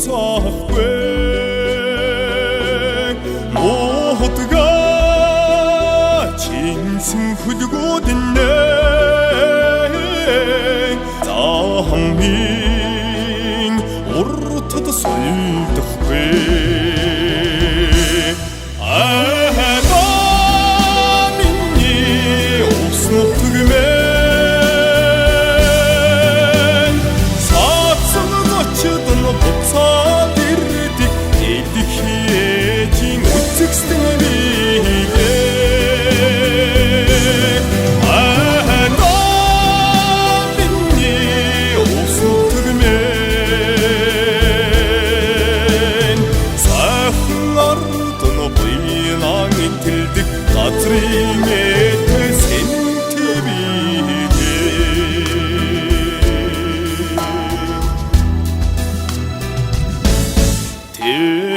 сахвэ мотга чинсэн хүлгүүднэ заамын уртад сулдахгүй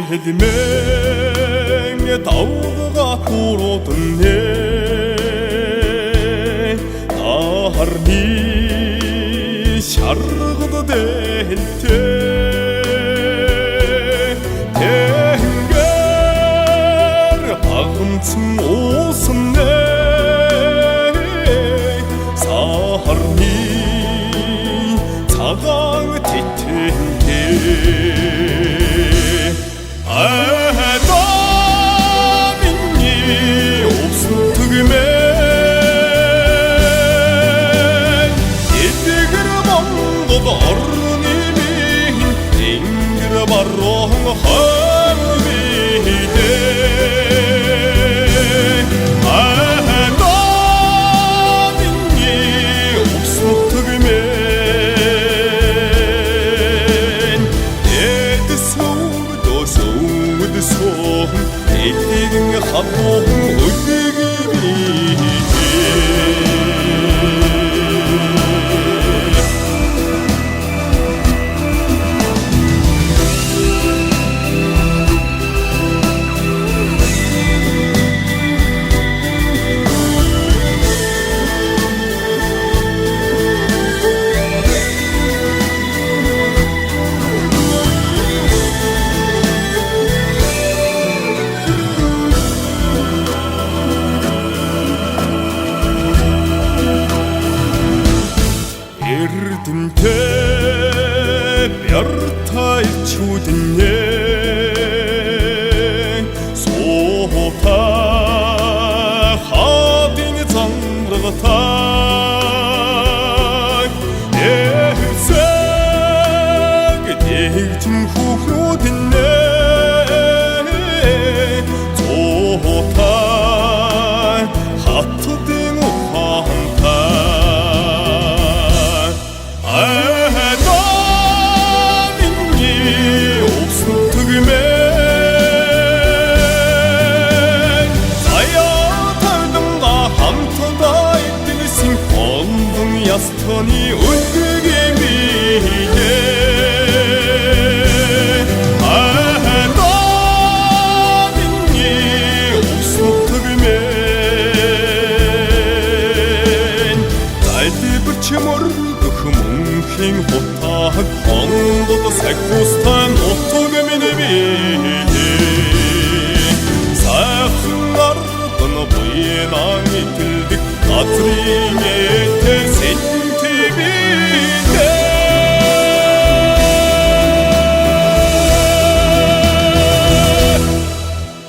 Хэлмэн давга турууднэ Нахарны шаргад дэлтэ Тэнгэр агнцэн уусанэ Сахарны цагаан титэнэ Эрдэмтэй бяртай чүднэ Суута хадын замргатай Эвсэг дэгжин хүүхнүүднэ Суута хатдын ухаантай Ястаны үлгэмине Минни усуттагмен Зайди бірчимордох мөнхийн хутаг Ондод сагхустан оттогмини бине Сайхнардан буйнан итилdik Атринете сен тибине